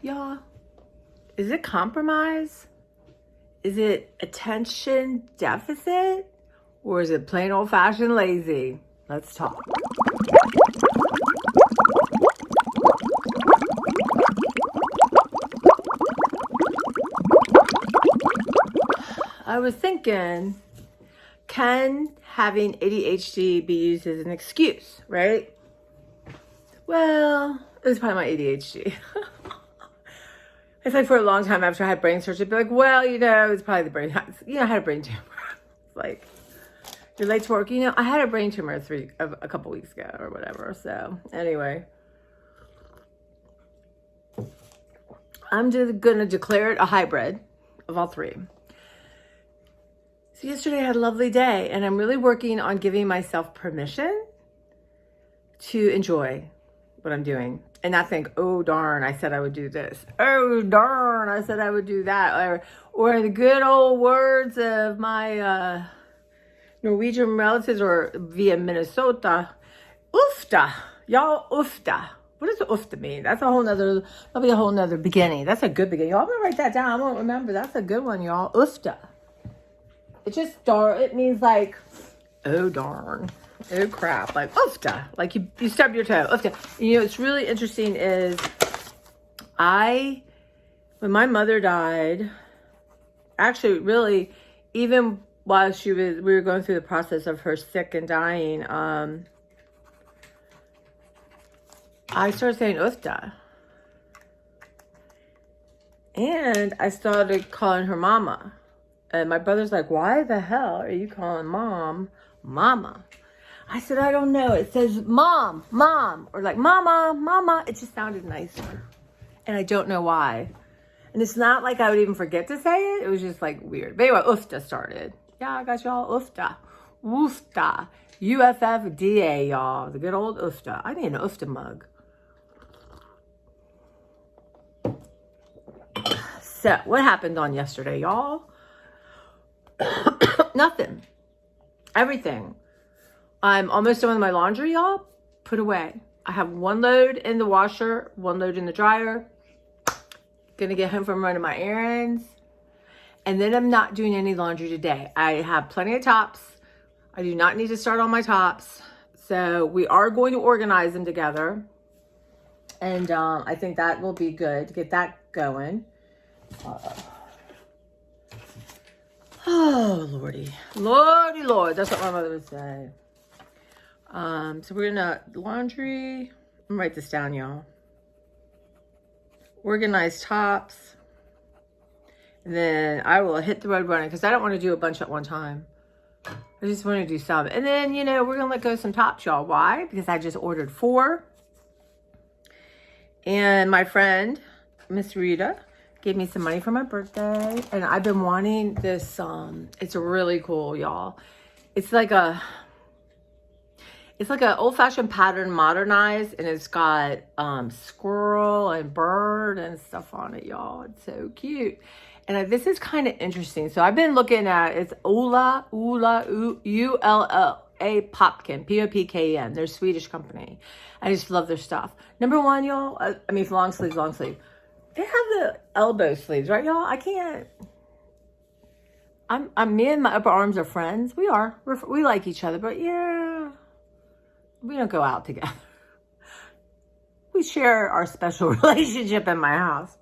y'all? Is it compromise? Is it attention deficit? Or is it plain old-fashioned lazy? Let's talk. I was thinking, can having ADHD be used as an excuse, right? Well, it was probably my ADHD. It's like for a long time after I had brain surgery, I'd be like, well, it's probably the brain. I had a brain tumor. Like, you're late to work. I had a brain tumor a couple weeks ago or whatever. So anyway, I'm just going to declare it a hybrid of all three. So yesterday I had a lovely day, and I'm really working on giving myself permission to enjoy what I'm doing and not think, oh, darn, I said I would do this. Oh, darn, I said I would do that. Or in the good old words of my Norwegian relatives or via Minnesota, oofta. Y'all, oofta. What does oofta mean? That'll be a whole nother beginning. That's a good beginning. Y'all, I'm going to write that down. I won't remember. That's a good one, y'all. Oofta. It means like, oh, darn. Oh, crap. Like, oofta. Like you stub your toe. Oofta. What's really interesting is when my mother died, actually, really, even while we were going through the process of her sick and dying, I started saying oofta. And I started calling her mama. And my brother's like, why the hell are you calling mom mama? I said, I don't know. It says mom, or like mama. It just sounded nicer. And I don't know why. And it's not like I would even forget to say it. It was just like weird. But anyway, oofta started. Yeah, I got y'all. Oofta. Woofta. UFFDA, y'all. The good old oofta. I need an oofta mug. So, what happened on yesterday, y'all? Nothing. Everything. I'm almost done with my laundry, y'all. Put away. I have one load in the washer, one load in the dryer. Gonna get home from running my errands. And then I'm not doing any laundry today. I have plenty of tops. I do not need to start on my tops. So we are going to organize them together. And I think that will be good to get that going. Oh, Lordy. Lord. That's what my mother would say. So we're gonna laundry. I'm gonna write this down, y'all. Organize tops. And then I will hit the road running because I don't want to do a bunch at one time. I just want to do some. And then, we're gonna let go of some tops, y'all. Why? Because I just ordered 4. And my friend, Miss Rita, gave me some money for my birthday. And I've been wanting this, it's really cool, y'all. It's like an old-fashioned pattern modernized, and it's got squirrel and bird and stuff on it, y'all. It's so cute. And this is kind of interesting. So I've been looking at, it's Ulla Ulla Popken, Popken. They're a Swedish company. I just love their stuff. Number one, y'all, long sleeve. They have the elbow sleeves, right, y'all? I can't. Me and my upper arms are friends. We like each other, but yeah, we don't go out together. We share our special relationship in my house.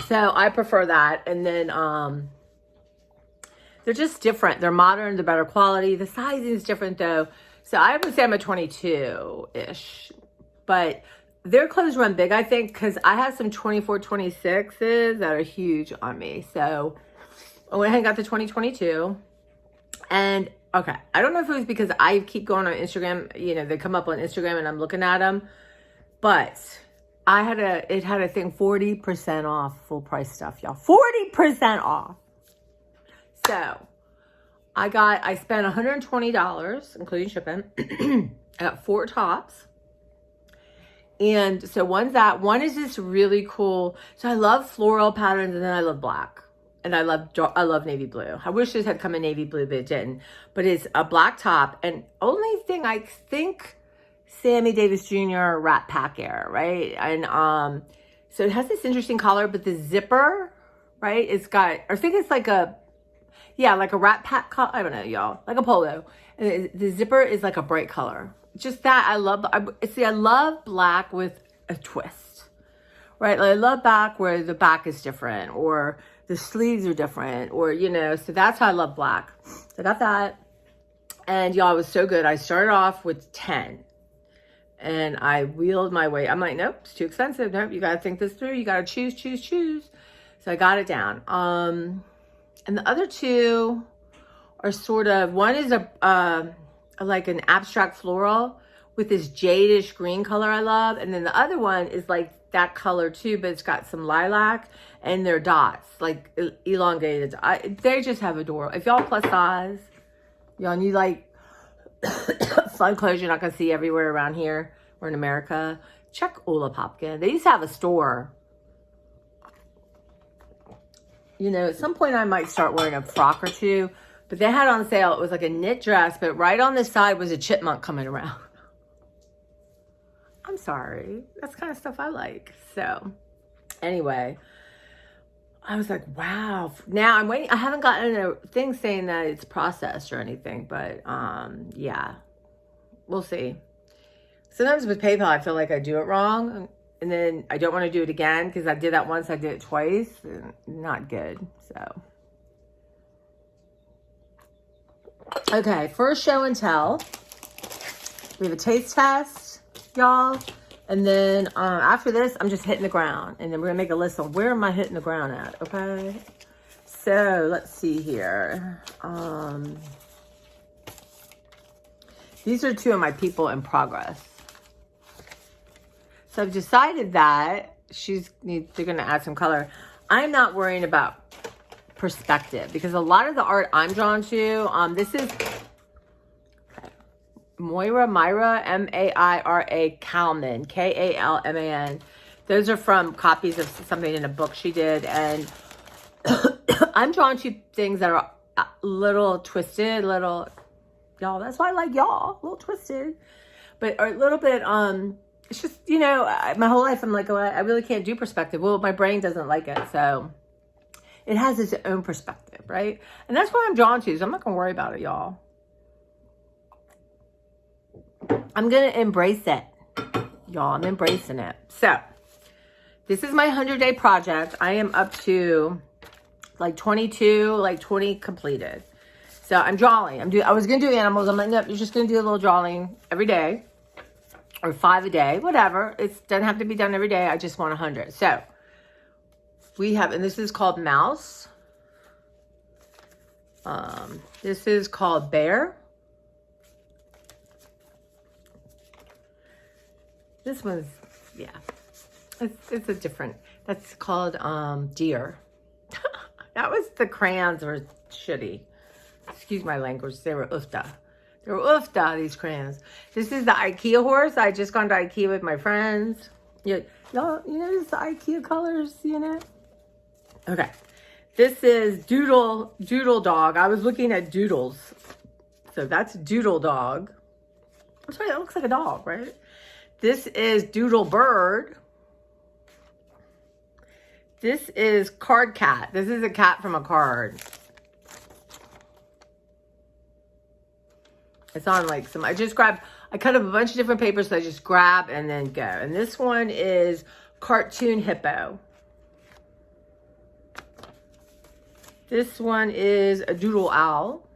So I prefer that. And then they're just different. They're modern, they're better quality. The sizing is different though. So I would say I'm a 22-ish. But their clothes run big, I think, because I have some 24, 26s that are huge on me. So I went ahead and got the 2022. And okay, I don't know if it was because I keep going on Instagram. They come up on Instagram and I'm looking at them. But it had a thing 40% off full price stuff, y'all. 40% off. So I spent $120, including shipping. I got 4 tops. And so one is this really cool. So I love floral patterns, and then I love black. And I love navy blue. I wish this had come in navy blue, but it didn't. But it's a black top. And only thing I think Sammy Davis Jr. Rat Pack Air, right? And so it has this interesting color, but the zipper, right? It's got, I think it's like a, yeah, like a Rat Pack color. I don't know, y'all, like a polo. And the zipper is like a bright color. Just that I love. I love black with a twist, right? Like I love black where the back is different, or the sleeves are different, or, you know, so that's how I love black. So I got that. And y'all, it was so good. I started off with 10 and I wheeled my way. I'm like, nope, it's too expensive. Nope, you got to think this through. You got to choose. So I got it down. And the other two are sort of, one is like an abstract floral with this jadish green color I love. And then the other one is like that color too, but it's got some lilac and they're dots, like elongated. They just have adorable. If y'all plus size, y'all need like fun clothes you're not going to see everywhere around here or in America, check Olapopka. They used to have a store. You know, at some point I might start wearing a frock or two, but they had on sale. It was like a knit dress, but right on the side was a chipmunk coming around. I'm sorry. That's kind of stuff I like. So anyway, I was like, wow. Now I'm waiting. I haven't gotten a thing saying that it's processed or anything, but yeah, we'll see. Sometimes with PayPal, I feel like I do it wrong. And then I don't want to do it again because I did that once. I did it twice. Not good. So. Okay. First show and tell. We have a taste test, y'all. And then after this, I'm just hitting the ground. And then we're going to make a list on where am I hitting the ground at, okay? So, let's see here. These are two of my people in progress. So, I've decided that they're going to add some color. I'm not worrying about perspective because a lot of the art I'm drawn to, this is Myra, Maira Kalman, Kalman. Those are from copies of something in a book she did. And I'm drawn to things that are a little twisted, y'all, that's why I like y'all, a little twisted, but are a little bit, it's just, you know, my whole life I'm like, oh, I really can't do perspective. Well, my brain doesn't like it. So it has its own perspective, right? And that's what I'm drawn to. So I'm not going to worry about it, y'all. I'm going to embrace it, y'all. I'm embracing it. So this is my 100-day project. I am up to like 22, like 20 completed. So I'm drawing. I was going to do animals. I'm like, nope, you're just going to do a little drawing every day or 5 a day, whatever. It doesn't have to be done every day. I just want 100. So we have, and this is called mouse. This is called bear. This one's, yeah, it's a different, that's called deer. That was, the crayons were shitty. Excuse my language, they were oofta. They were oofta, these crayons. This is the IKEA horse. I just gone to IKEA with my friends. Y'all, you know, this is the IKEA colors, you know? Okay. This is Doodle Dog. I was looking at doodles. So that's Doodle Dog. I'm sorry, that looks like a dog, right? This is Doodle Bird. This is Card Cat. This is a cat from a card. It's on like some, I cut up a bunch of different papers, so I just grab and then go. And this one is Cartoon Hippo. This one is a Doodle Owl.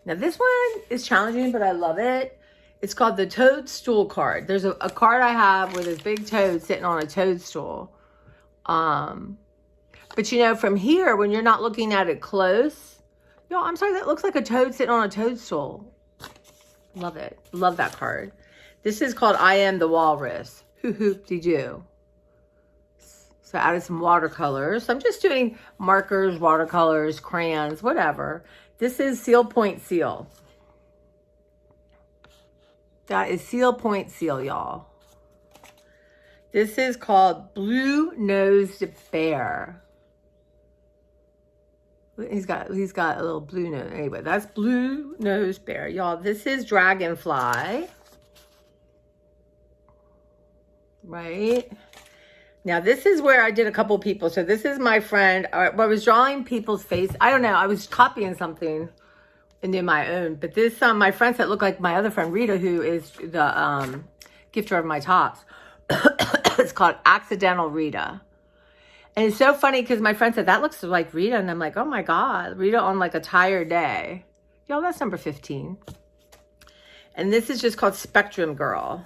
Now this one is challenging, but I love it. It's called the Toadstool card. There's a card I have with this big toad sitting on a toadstool. But you know, from here, when you're not looking at it close, yo, I'm sorry, that looks like a toad sitting on a toadstool. Love it. Love that card. This is called I Am the Walrus. Hoop-de-doo. So I added some watercolors. So I'm just doing markers, watercolors, crayons, whatever. This is Seal Point Seal. That is Seal Point Seal, y'all. This is called Blue Nosed Bear. He's got a little blue nose. Anyway, that's Blue Nose Bear. Y'all, this is Dragonfly. Right? Now, this is where I did a couple people. So this is my friend. I was drawing people's face. I don't know. I was copying something and did my own. But this, my friend said, looked like my other friend, Rita, who is the gifter of my tops. It's called Accidental Rita. And it's so funny because my friend said, that looks like Rita. And I'm like, oh my God, Rita on like a tired day. Y'all, that's number 15. And this is just called Spectrum Girl.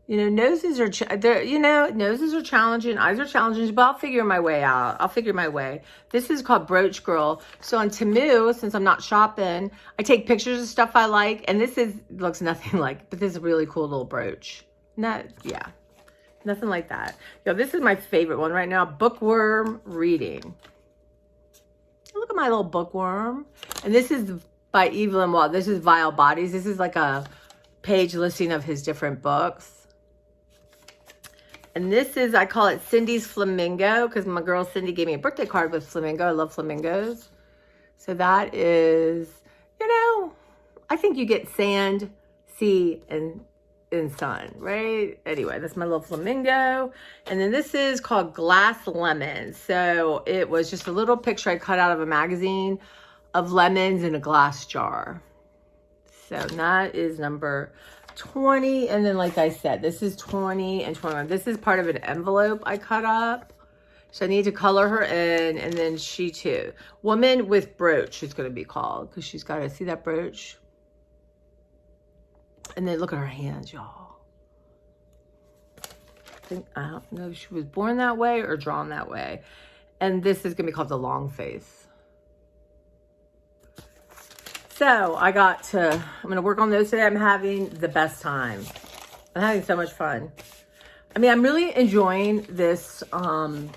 You know, noses are challenging, eyes are challenging, but I'll figure my way out. I'll figure my way. This is called Brooch Girl. So on Temu, since I'm not shopping, I take pictures of stuff I like, and this looks nothing like, but this is a really cool little brooch. Yeah, nothing like that. Yo, this is my favorite one right now, Bookworm Reading. Look at my little bookworm. And this is by Evelyn Waugh. This is Vile Bodies. This is like a page listing of his different books. And this is, I call it Cindy's Flamingo, because my girl Cindy gave me a birthday card with flamingo. I love flamingos. So that is, you know, I think you get sand, sea, and sun, right? Anyway, that's my little flamingo. And then this is called Glass Lemons. So it was just a little picture I cut out of a magazine of lemons in a glass jar. So that is number 20. And then, like I said, this is 20 and 21. This is part of an envelope I cut up. So I need to color her in. And then she too. Woman with Brooch is going to be called, because she's got to see that brooch. And then look at her hands, y'all. I don't know if she was born that way or drawn that way. And this is going to be called the long face. So I'm going to work on those today. I'm having the best time. I'm having so much fun. I mean, I'm really enjoying this. Oh,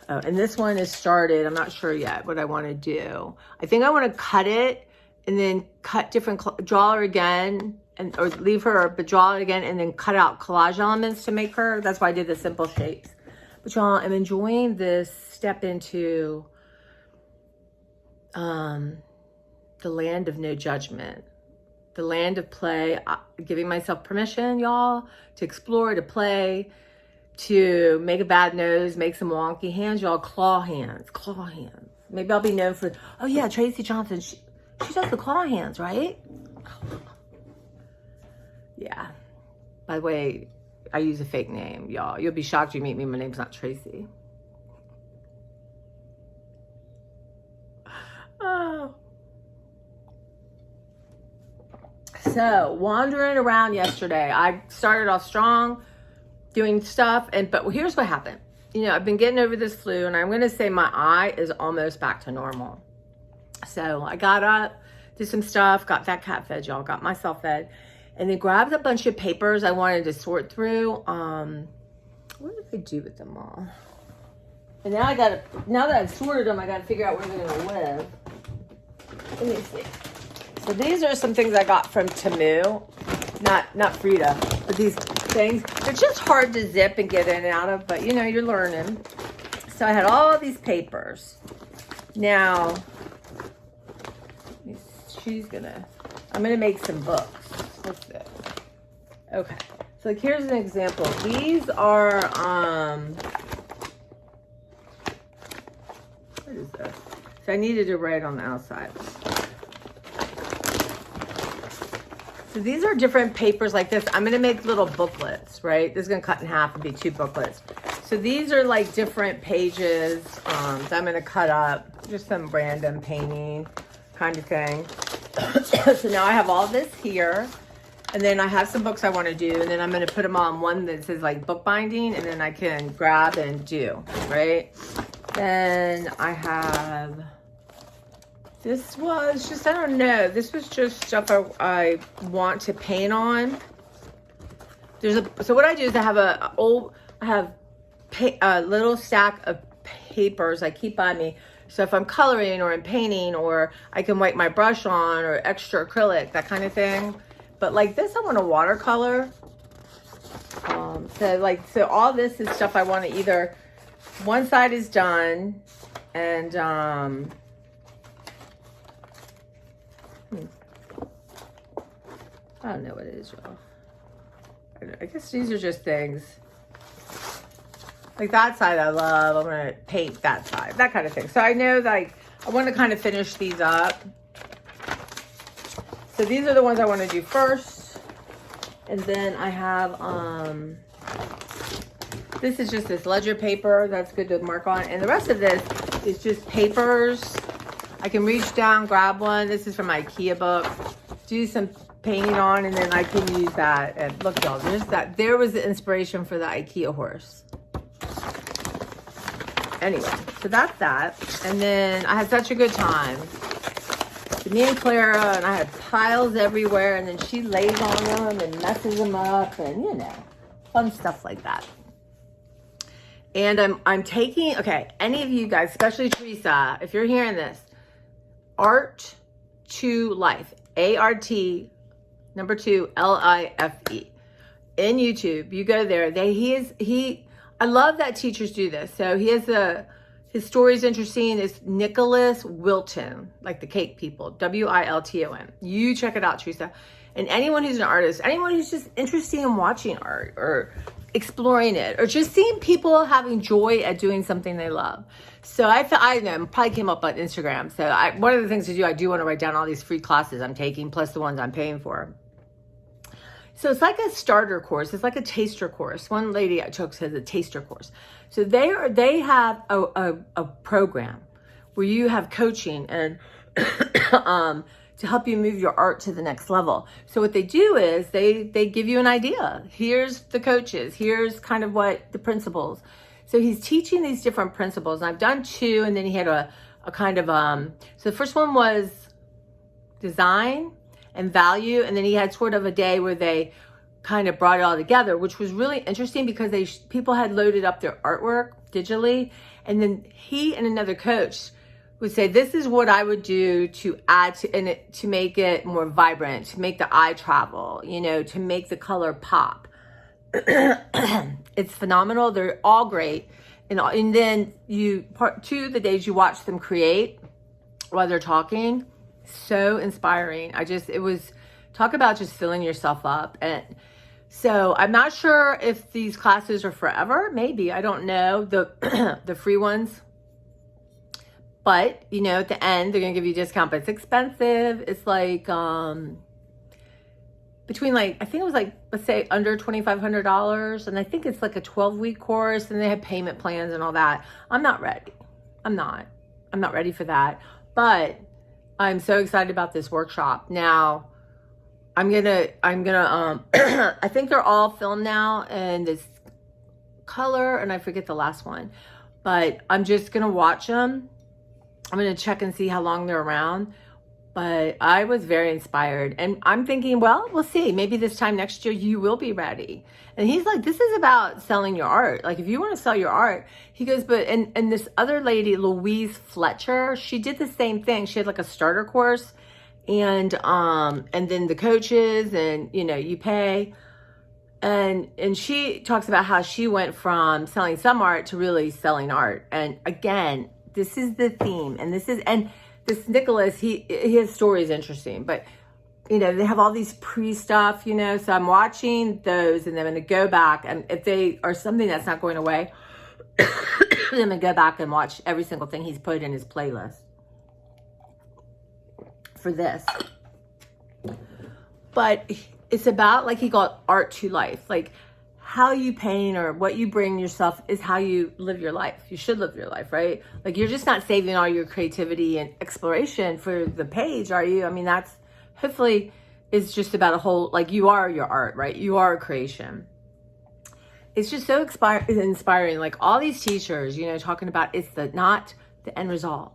and this one is started. I'm not sure yet what I want to do. I think I want to cut it and then cut draw her again, or leave her, but draw it again and then cut out collage elements to make her. That's why I did the simple shapes. But y'all, I'm enjoying this step into the land of no judgment, the land of play, giving myself permission, y'all, to explore, to play, to make a bad nose, make some wonky hands, y'all, claw hands. Maybe I'll be known for, oh yeah, Tracy Johnson, she does the claw hands, right? Yeah. By the way, I use a fake name, y'all. You'll be shocked you meet me. My name's not Tracy. Oh. So, wandering around yesterday, I started off strong, doing stuff, but here's what happened. You know, I've been getting over this flu, and I'm going to say my eye is almost back to normal. So, I got up, did some stuff, got that cat fed, y'all, got myself fed, and then grabbed a bunch of papers I wanted to sort through. What did I do with them all? And now now that I've sorted them, I got to figure out where they're going to live. Let me see. So these are some things I got from Temu. Not Frida, but these things. They're just hard to zip and get in and out of, but you know, you're learning. So I had all these papers. Now, I'm gonna make some books. What's this? Okay. So like, here's an example. These are, what is this? So I needed to write on the outside. So these are different papers like this. I'm going to make little booklets, right? This is going to cut in half and be 2 booklets. So these are like different pages that I'm going to cut up. Just some random painting kind of thing. So now I have all this here. And then I have some books I want to do. And then I'm going to put them all in one that says like bookbinding. And then I can grab and do, right? Then I have... This was just, I don't know. This was just stuff I want to paint on. So what I do is I have a little stack of papers I keep by me. So if I'm coloring or I'm painting, or I can wipe my brush on, or extra acrylic, that kind of thing. But like this, I want to watercolor. So all this is stuff I want to either, one side is done, and I don't know what it is, y'all. I guess these are just things. Like that side I love. I'm going to paint that side. That kind of thing. So I know like I want to kind of finish these up. So these are the ones I want to do first. And then I have, this is just this ledger paper. That's good to mark on. And the rest of this is just papers. I can reach down, grab one. This is from my IKEA book. Do some painting on, and then I can use that. And look, y'all, there's that. There was the inspiration for the IKEA horse. Anyway, so that's that. And then I had such a good time. Me and Clara, and I had piles everywhere, and then she lays on them and messes them up, and you know, fun stuff like that. And I'm taking, okay, any of you guys, especially Teresa, if you're hearing this, Art to Life, ART, number 2, LIFE. In YouTube, you go there. I love that teachers do this. So he has his story is interesting. It's Nicholas Wilton, like the cake people, Wilton. You check it out, Teresa. And anyone who's an artist, anyone who's just interested in watching art or exploring it, or just seeing people having joy at doing something they love. So I probably came up on Instagram. So one of the things to do, I do want to write down all these free classes I'm taking, plus the ones I'm paying for. So it's like a starter course. It's like a taster course. One lady I took says a taster course. So they have a program where you have coaching and to help you move your art to the next level. So what they do is they give you an idea. Here's the coaches. Here's kind of what the principles. So he's teaching these different principles. And I've done 2, and then he had a kind of so the first one was design and value, and then he had sort of a day where they kind of brought it all together, which was really interesting because people had loaded up their artwork digitally, and then he and another coach would say, this is what I would do to add to make it more vibrant, to make the eye travel, you know, to make the color pop. It's phenomenal. They're all great. And then part 2, the days you watch them create while they're talking, so inspiring. It was talk about just filling yourself up. And so I'm not sure if these classes are forever. Maybe, I don't know, the free ones. But, you know, at the end, they're going to give you a discount, but it's expensive. It's like, between like, I think it was like, let's say under $2,500. And I think it's like a 12-week course, and they have payment plans and all that. I'm not ready. I'm not ready for that. But I'm so excited about this workshop. Now, I'm gonna, I think they're all filmed now, and this color, and I forget the last one, but I'm just gonna watch them. I'm gonna check and see how long they're around. But I was very inspired, and I'm thinking, well, we'll see. Maybe this time next year you will be ready. And he's like, this is about selling your art. Like, if you want to sell your art, he goes, but and this other lady, Louise Fletcher, she did the same thing. She had like a starter course, and then the coaches, and you know, you pay. And she talks about how she went from selling some art to really selling art. And again, this is the theme, and this Nicholas, his story is interesting, but you know, they have all these pre-stuff, you know, so I'm watching those, and then I'm going to go back, and if they are something that's not going away, I'm going to go back and watch every single thing he's put in his playlist for this. But it's about, like he called art to life, like how you paint or what you bring yourself is how you live your life. You should live your life, right? Like, you're just not saving all your creativity and exploration for the page, are you? I mean, that's hopefully is just about a whole, like, you are your art, right? You are a creation. It's just so inspiring. Like, all these teachers, you know, talking about it's not the end result.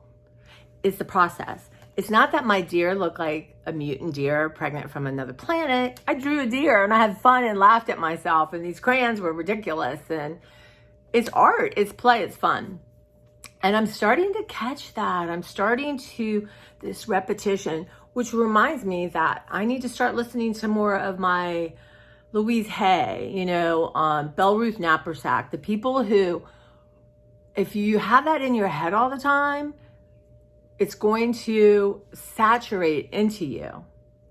It's the process. It's not that my deer looked like a mutant deer pregnant from another planet. I drew a deer and I had fun and laughed at myself, and these crayons were ridiculous, and it's art, it's play, it's fun. And I'm starting to catch that. I'm starting to this repetition, which reminds me that I need to start listening to more of my Louise Hay, Belle Ruth Knapsack, the people who, if you have that in your head all the time, it's going to saturate into you,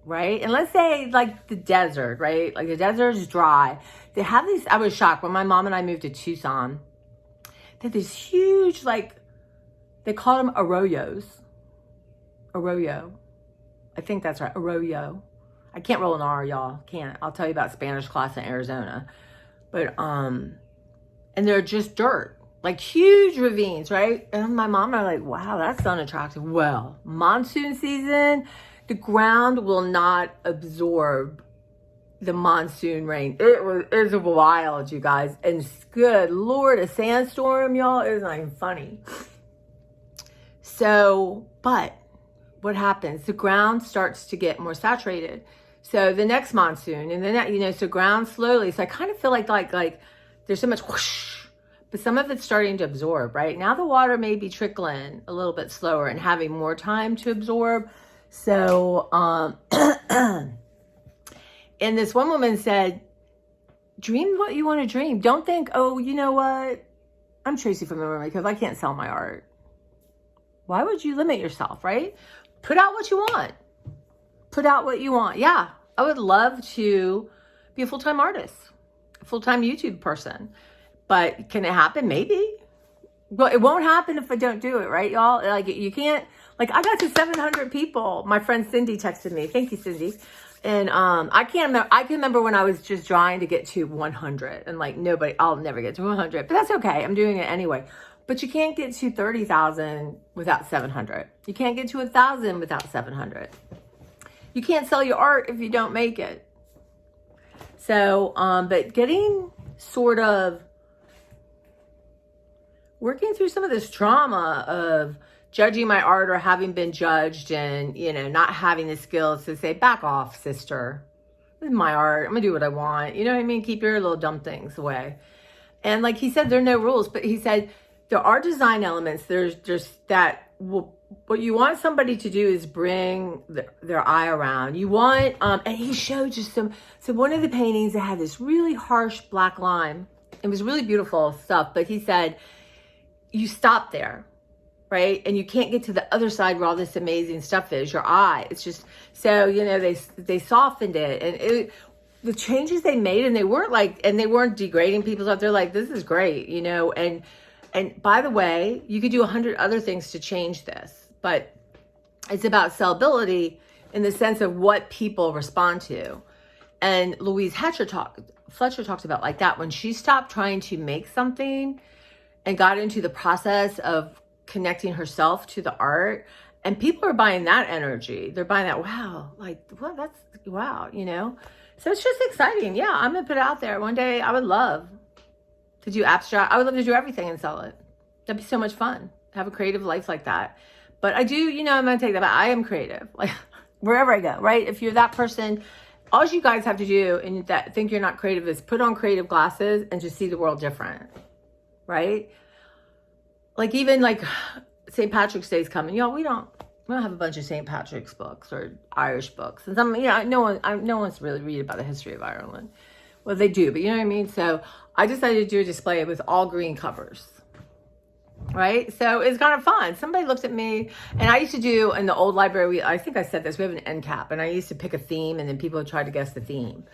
right? And let's say like the desert, right? Like the desert is dry. They have these, I was shocked when my mom and I moved to Tucson. They had these huge, like, they call them arroyos. Arroyo. I think that's right. Arroyo. I can't roll an R, y'all. Can't. I'll tell you about Spanish class in Arizona. But, and they're just dirt. Like huge ravines, right? And my mom and I are like, wow, that's unattractive. Well, monsoon season, the ground will not absorb the monsoon rain. It was wild, you guys. And good Lord, a sandstorm, y'all, it was not even funny. So, but what happens? The ground starts to get more saturated. So the next monsoon, and then, so ground slowly. So I kind of feel like there's so much whoosh, but some of it's starting to absorb, right? Now the water may be trickling a little bit slower and having more time to absorb. So, and this one woman said, dream what you want to dream. Don't think, oh, you know what? I'm Tracy from the Mermaids because I can't sell my art. Why would you limit yourself, right? Put out what you want. Put out what you want. Yeah, I would love to be a full-time artist, a full-time YouTube person. But can it happen? Maybe. Well, it won't happen if I don't do it, right, y'all? Like, you can't, like, I got to 700 people. My friend Cindy texted me. Thank you, Cindy. And I can remember when I was just trying to get to 100. And, like, I'll never get to 100. But that's okay. I'm doing it anyway. But you can't get to 30,000 without 700. You can't get to 1,000 without 700. You can't sell your art if you don't make it. So, but getting sort of working through some of this trauma of judging my art or having been judged and, not having the skills to say, back off, sister. This is my art. I'm going to do what I want. You know what I mean? Keep your little dumb things away. And like he said, there are no rules, but he said there are design elements. There's that what you want somebody to do is bring their eye around. You want, and he showed just so one of the paintings that had this really harsh black line. It was really beautiful stuff, but he said, you stop there, right? And you can't get to the other side where all this amazing stuff is, your eye. It's just, so, they softened it. And the changes they made, and they weren't degrading people's life. They're like, this is great, and by the way, you could do 100 other things to change this, but it's about sellability in the sense of what people respond to. And Louise Fletcher talks about like that, when she stopped trying to make something and got into the process of connecting herself to the art, and people are buying that energy. They're buying that, wow, like, well, that's, wow, So it's just exciting. Yeah, I'm going to put it out there. One day I would love to do abstract. I would love to do everything and sell it. That'd be so much fun. Have a creative life like that. But I do, I'm going to take that back. I am creative. Like, wherever I go, right? If you're that person, all you guys have to do and that think you're not creative is put on creative glasses and just see the world different. Right? Like, even like St. Patrick's Day is coming. We don't have a bunch of St. Patrick's books or Irish books. And some, no one's really read about the history of Ireland. Well, they do, but you know what I mean? So I decided to do a display with all green covers. Right? So it's kind of fun. Somebody looked at me, and I used to do in the old library, I think I said this, we have an end cap, and I used to pick a theme, and then people would try to guess the theme.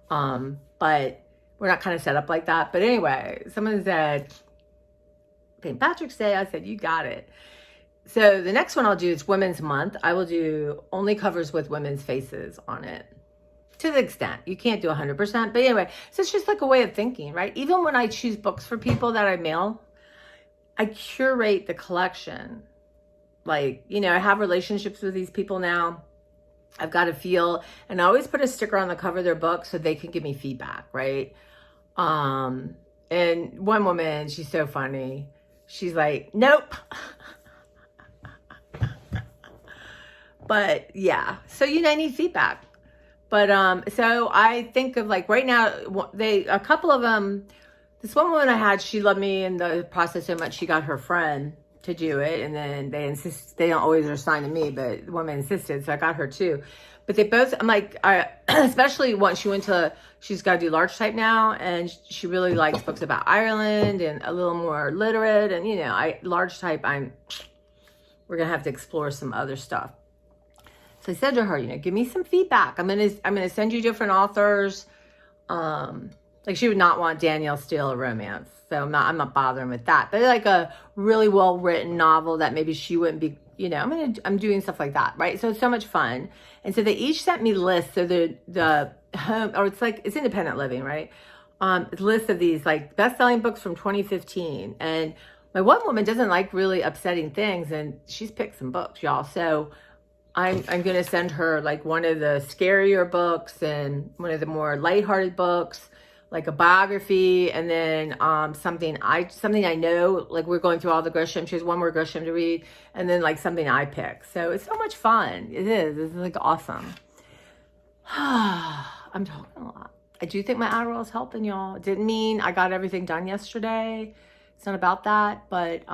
But we're not kind of set up like that. But anyway, someone said, St. Patrick's Day. I said, you got it. So the next one I'll do is Women's Month. I will do only covers with women's faces on it. To the extent. You can't do 100%. But anyway, so it's just like a way of thinking, right? Even when I choose books for people that I mail, I curate the collection. Like, I have relationships with these people now. I've got to feel, and I always put a sticker on the cover of their book so they can give me feedback, right? And one woman, she's so funny. She's like, nope. But yeah, so I need feedback. But so I think of like right now, a couple of them. This one woman I had, she loved me in the process so much. She got her friend to do it. And then they insist, they don't always assign to me, but the woman insisted. So I got her too. But they both, I'm like, especially once she's got to do large type now. And she really likes books about Ireland and a little more literate. And, you know, large type, we're going to have to explore some other stuff. So I said to her, you know, give me some feedback. I'm going to send you different authors. Like she would not want Danielle Steele a romance. So I'm not bothering with that. But like a really well written novel that maybe she wouldn't be, you know, I'm doing stuff like that, right? So it's so much fun. And so they each sent me lists. So the home, or it's independent living, right? List of these like best-selling books from 2015. And my one woman doesn't like really upsetting things, and she's picked some books, y'all. So I'm going to send her like one of the scarier books and one of the more lighthearted books, like a biography, and then something I know, like we're going through all the Grisham. She has one more Grisham to read, and then like something I pick. So it's so much fun. It is. It's like awesome. I'm talking a lot. I do think my Adderall is helping, y'all. It didn't mean I got everything done yesterday. It's not about that, but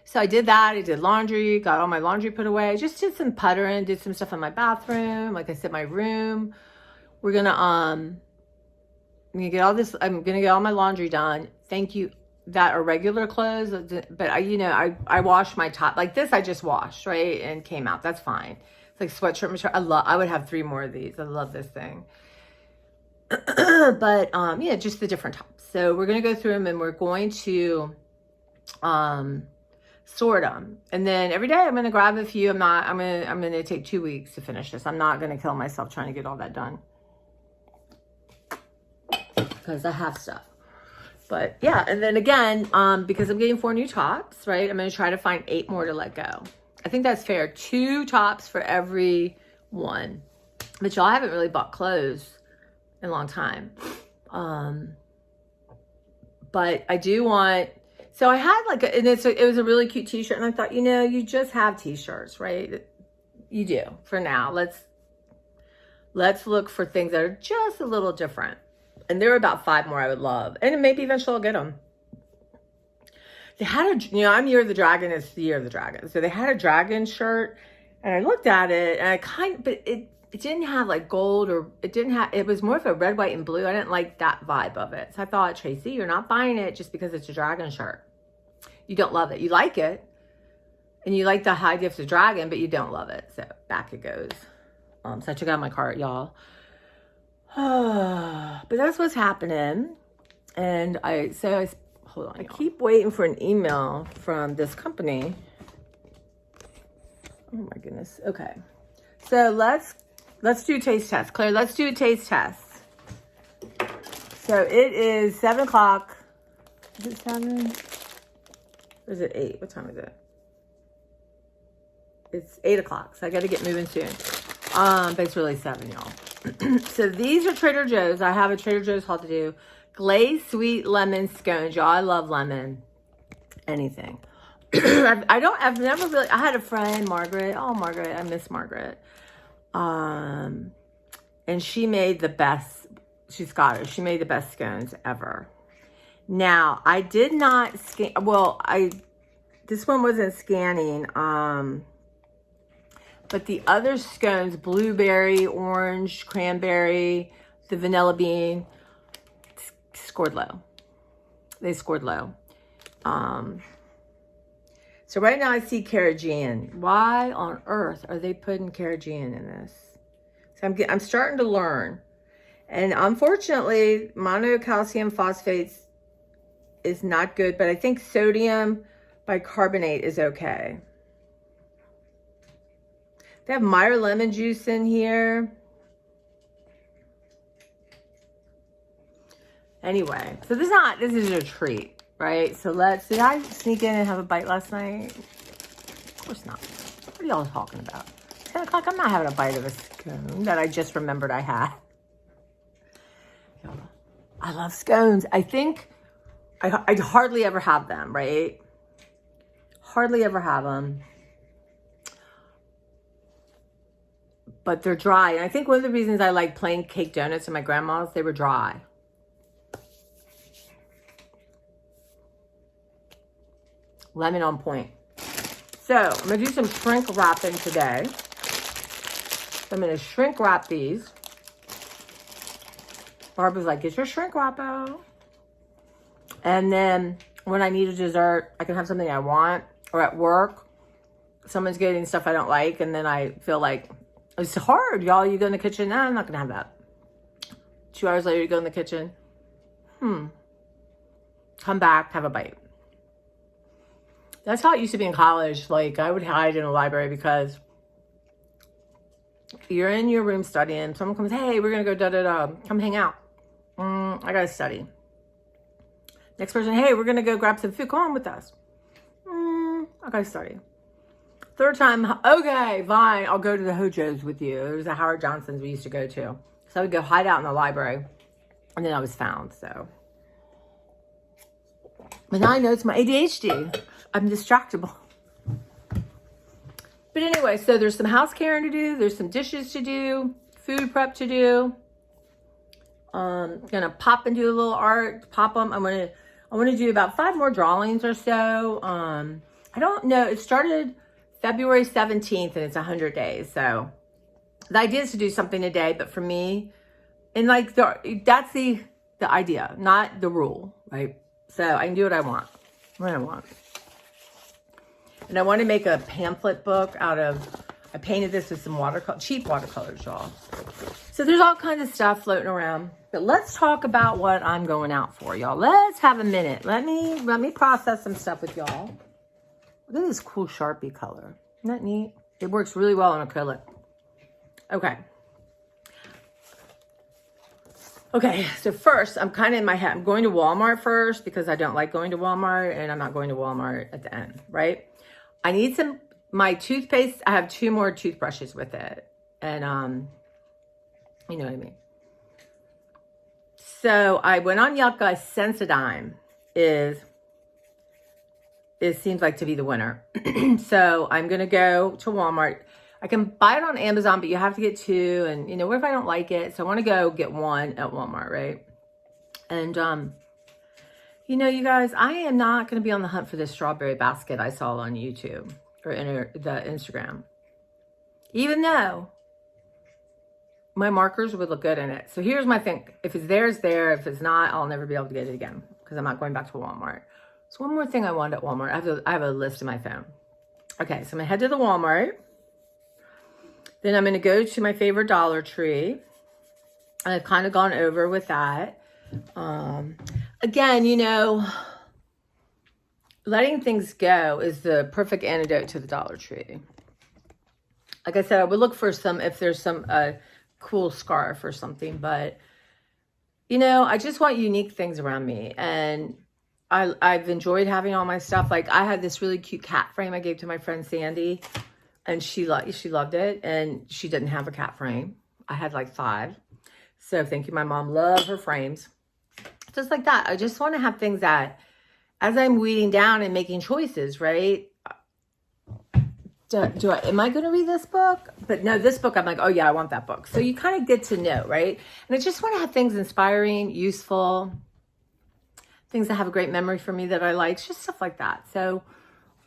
so I did that. I did laundry, got all my laundry put away. Just did some puttering, did some stuff in my bathroom. Like I said, my room. We're gonna I'm gonna get all this. I'm gonna get all my laundry done. Thank you. That are regular clothes, but I wash my top like this. I just washed, right, and came out. That's fine. It's like sweatshirt material. I would have 3 more of these. I love this thing. But yeah, just the different tops. So we're gonna go through them and we're going to sort them, and then every day I'm gonna grab a few. I'm gonna take 2 weeks to finish this. I'm not gonna kill myself trying to get all that done because I have stuff. But yeah, and then again, because I'm getting 4 new tops, right? I'm gonna try to find 8 more to let go. I think that's fair. 2 tops for every one. But y'all, I haven't really bought clothes in a long time. But I do want. So I had like, it was a really cute t-shirt, and I thought, you just have t-shirts, right? You do for now. Let's look for things that are just a little different. And there are about 5 more I would love, and maybe eventually I'll get them. They had I'm Year of the Dragon. It's the Year of the Dragon. So they had a dragon shirt, and I looked at it, and but it didn't have like gold, or it was more of a red, white, and blue. I didn't like that vibe of it. So I thought, Tracy, you're not buying it just because it's a dragon shirt. You don't love it. You like it, and you like the high gift of dragon, but you don't love it. So back it goes. So I took out my cart, y'all. But that's what's happening. And hold on. I keep waiting for an email from this company. Oh my goodness. Okay. So let's do a taste test. Claire, let's do a taste test. So it is 7 o'clock. Is it 7? Or is it 8? What time is it? It's 8 o'clock. So I got to get moving soon. But it's really 7, y'all. So these are Trader Joe's. I have a Trader Joe's haul to do. Glazed sweet lemon scones. Y'all, I love lemon. Anything. I've never really, I had a friend, Margaret. Oh, Margaret. I miss Margaret. And she made the best, she's Scottish. She made the best scones ever. Now, I did not scan, this one wasn't scanning, but the other scones, blueberry, orange, cranberry, the vanilla bean, scored low. They scored low. So right now I see carrageenan. Why on earth are they putting carrageenan in this? So I'm starting to learn. And unfortunately, monocalcium phosphates is not good, but I think sodium bicarbonate is okay. They have Meyer lemon juice in here. Anyway, so this is a treat, right? So did I sneak in and have a bite last night? Of course not. What are y'all talking about? 10 o'clock, I'm not having a bite of a scone that I just remembered I had. I love scones. I think I hardly ever have them, right? Hardly ever have them. But they're dry. And I think one of the reasons I like plain cake donuts at my grandma's, they were dry. Lemon on point. So I'm going to do some shrink wrapping today. So I'm going to shrink wrap these. Barbara's like, get your shrink wrap out. And then when I need a dessert, I can have something I want. Or at work, someone's getting stuff I don't like. And then I feel like, it's hard, y'all. You go in the kitchen. No, I'm not going to have that. 2 hours later, you go in the kitchen. Come back, have a bite. That's how it used to be in college. Like, I would hide in a library because you're in your room studying. Someone comes, hey, we're going to go da-da-da. Come hang out. I got to study. Next person, hey, we're going to go grab some food. Come on with us. I got to study. Third time, okay, fine. I'll go to the Hojo's with you. It was the Howard Johnson's we used to go to. So I would go hide out in the library. And then I was found, so. But now I know it's my ADHD. I'm distractible. But anyway, so there's some house caring to do. There's some dishes to do. Food prep to do. Gonna pop and do a little art. Pop them. I want to do about 5 more drawings or so. I don't know. It started February 17th and it's 100 days. So the idea is to do something a day. But for me, and like that's the idea, not the rule, right? So I can do what I want, when I want. And I want to make a pamphlet book out of, I painted this with some cheap watercolors, y'all. So there's all kinds of stuff floating around. But let's talk about what I'm going out for, y'all. Let's have a minute. Let me process some stuff with y'all. Look at this cool Sharpie color. Isn't that neat? It works really well on acrylic. Okay. Okay, so first, I'm kind of in my head. I'm going to Walmart first because I don't like going to Walmart, and I'm not going to Walmart at the end, right? I need my toothpaste. I have 2 more toothbrushes with it, and you know what I mean. So I went on Yucca. Sensodyne seems like to be the winner. So I'm gonna go to Walmart. I can buy it on Amazon, but you have to get 2. And, you know, what if I don't like it? So I want to go get 1 at Walmart, right? And, you know, you guys, I am not going to be on the hunt for this strawberry basket I saw on YouTube or the Instagram. Even though my markers would look good in it. So here's my thing. If it's there, it's there. If it's not, I'll never be able to get it again because I'm not going back to Walmart. So one more thing I wanted at Walmart. I have a list in my phone. Okay, so I'm going to head to the Walmart. Then I'm going to go to my favorite Dollar Tree. And I've kind of gone over with that. Again, you know, letting things go is the perfect antidote to the Dollar Tree. Like I said, I would look for if there's some cool scarf or something. But, you know, I just want unique things around me. And I've enjoyed having all my stuff. Like I had this really cute cat frame I gave to my friend Sandy. And she loved it, and she didn't have a cat frame. I had like 5. So thank you. My mom loved her frames. Just like that. I just want to have things that, as I'm weeding down and making choices, right? Am I going to read this book? But no, this book, I'm like, oh yeah, I want that book. So you kind of get to know, right? And I just want to have things inspiring, useful, things that have a great memory for me that I like, just stuff like that. So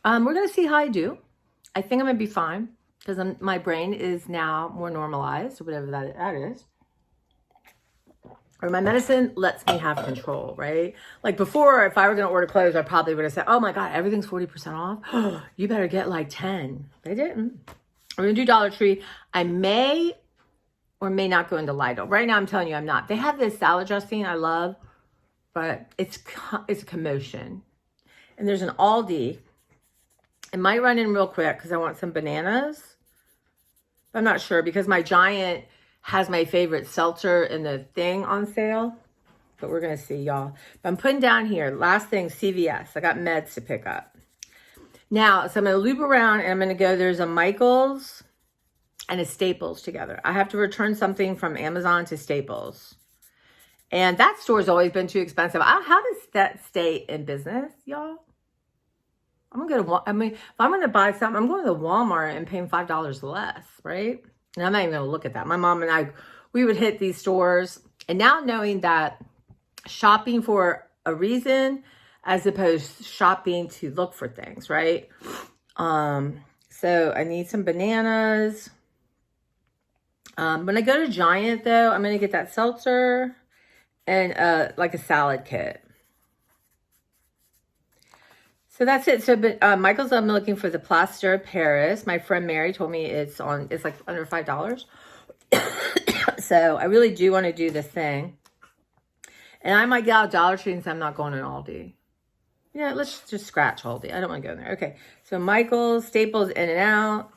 we're going to see how I do. I think I'm going to be fine because my brain is now more normalized or whatever that is. Or my medicine lets me have control, right? Like before, if I were going to order clothes, I probably would have said, oh my God, everything's 40% off. You better get like 10. They didn't. We're going to do Dollar Tree. I may or may not go into Lidl. Right now, I'm telling you, I'm not. They have this salad dressing I love, but it's a commotion. And there's an Aldi. I might run in real quick because I want some bananas. I'm not sure because my Giant has my favorite seltzer in the thing on sale. But we're going to see, y'all. But I'm putting down here, last thing, CVS. I got meds to pick up. Now, so I'm going to loop around and I'm going to go, there's a Michael's and a Staples together. I have to return something from Amazon to Staples. And that store's always been too expensive. How does that stay in business, y'all? If I'm going to buy something, I'm going to Walmart and paying $5 less, right? And I'm not even going to look at that. My mom and I, we would hit these stores. And now knowing that shopping for a reason as opposed to shopping to look for things, right? So I need some bananas. When I go to Giant, though, I'm going to get that seltzer and like a salad kit. So that's it. So, Michael's, I'm looking for the Plaster of Paris. My friend Mary told me it's like under $5. So I really do want to do this thing. And I might get out Dollar Tree since I'm not going to Aldi. Yeah, let's just scratch Aldi. I don't want to go in there. Okay. So Michael's, Staples, In-N-Out.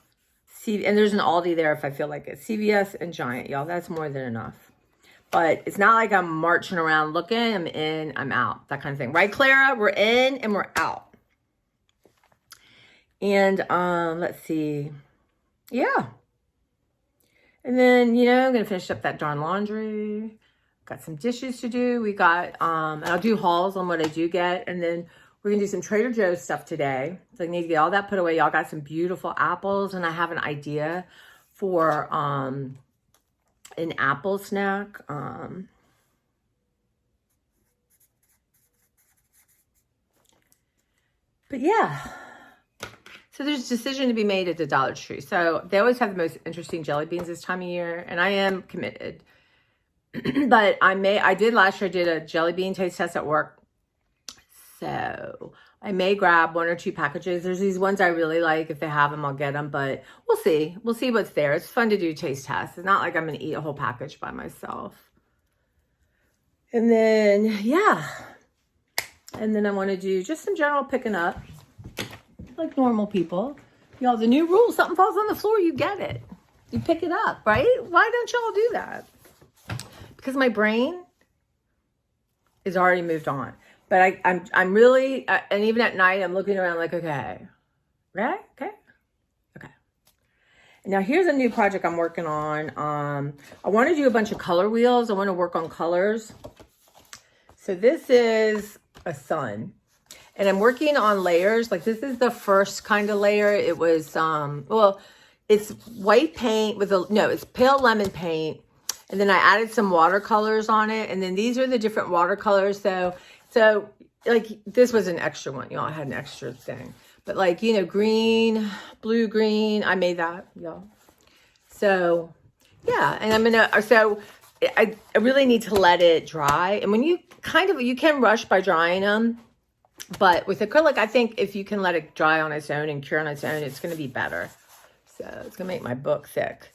And there's an Aldi there if I feel like it. CVS and Giant, y'all. That's more than enough. But it's not like I'm marching around looking. I'm in, I'm out. That kind of thing. Right, Clara? We're in and we're out. And let's see. Yeah. And then, you know, I'm going to finish up that darn laundry. Got some dishes to do. We got, and I'll do hauls on what I do get. And then we're going to do some Trader Joe's stuff today. So I need to get all that put away. Y'all got some beautiful apples. And I have an idea for an apple snack. But yeah. So there's a decision to be made at the Dollar Tree. So they always have the most interesting jelly beans this time of year. And I am committed. But I did last year, I did a jelly bean taste test at work. So I may grab 1 or 2 packages. There's these ones I really like. If they have them, I'll get them. But we'll see. We'll see what's there. It's fun to do taste tests. It's not like I'm going to eat a whole package by myself. And then, yeah. And then I want to do just some general picking up. Like normal people. Y'all, the new rule, something falls on the floor, you get it. You pick it up, right? Why don't y'all do that? Because my brain is already moved on. But I'm really, and even at night, I'm looking around like, okay. Right? Okay. Okay. Now, here's a new project I'm working on. I want to do a bunch of color wheels. I want to work on colors. So this is a sun. And I'm working on layers. Like this is the first kind of layer. It was, well, it's white paint with it's pale lemon paint. And then I added some watercolors on it. And then these are the different watercolors. So like this was an extra one. You know, I had an extra thing. But like, you know, green, blue, green. I made that, y'all. So yeah. And I'm going to, so I really need to let it dry. And when you can rush by drying them. But with acrylic, I think if you can let it dry on its own and cure on its own, it's going to be better. So it's going to make my book thick.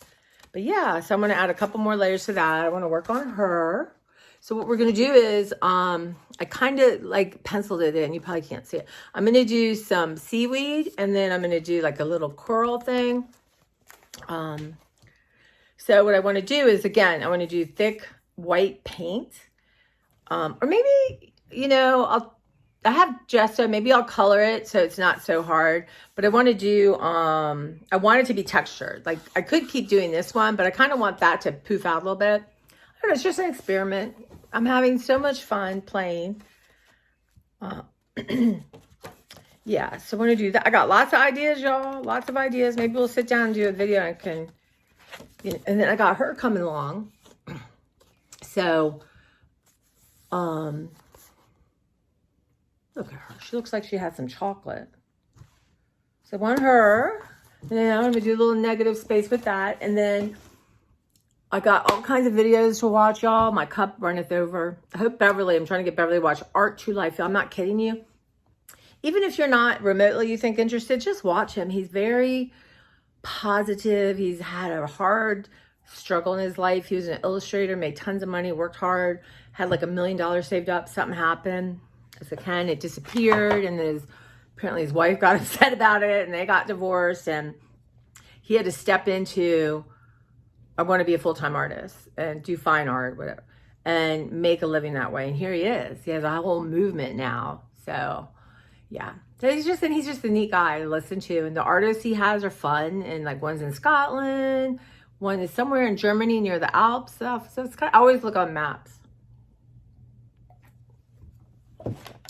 But yeah, so I'm going to add a couple more layers to that. I want to work on her. So what we're going to do is, I kind of like penciled it in. You probably can't see it. I'm going to do some seaweed and then I'm going to do like a little coral thing. So what I want to do is, again, I want to do thick white paint. Or maybe, you know, I have gesso. Maybe I'll color it so it's not so hard. But I want to do, I want it to be textured. Like I could keep doing this one, but I kind of want that to poof out a little bit. I don't know, it's just an experiment. I'm having so much fun playing. Yeah, so I want to do that. I got lots of ideas, y'all. Lots of ideas. Maybe we'll sit down and do a video and I can, you know, and then I got her coming along. So, look at her. She looks like she had some chocolate. So I want her. And then I'm going to do a little negative space with that. And then I got all kinds of videos to watch, y'all. My cup runneth over. I hope Beverly, I'm trying to get Beverly to watch Art True Life. I'm not kidding you. Even if you're not remotely, you think, interested, just watch him. He's very positive. He's had a hard struggle in his life. He was an illustrator, made tons of money, worked hard, had like $1 million saved up. Something happened. As a Ken, it disappeared, and then apparently his wife got upset about it, and they got divorced, and he had to step into, I want to be a full-time artist and do fine art, whatever, and make a living that way. And here he is. He has a whole movement now. So yeah, so he's just a neat guy to listen to, and the artists he has are fun. And like one's in Scotland, one is somewhere in Germany near the Alps stuff. So it's kind of, I always look on maps.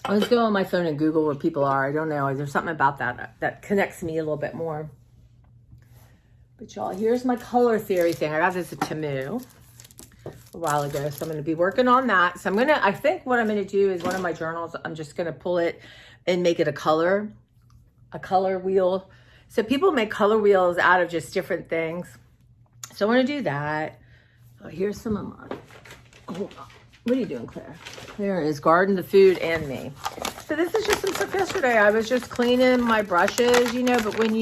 I was going on my phone and Google where people are. I don't know. There's something about that connects me a little bit more. But y'all, here's my color theory thing. I got this at Temu. a while ago. So I'm going to be working on that. So I think what I'm going to do is one of my journals, I'm just going to pull it and make it a color wheel. So people make color wheels out of just different things. So I want to do that. Oh, here's some of mine. Hold on. What are you doing, Claire? There is garden, the food, and me. So this is just some stuff yesterday. I was just cleaning my brushes, but when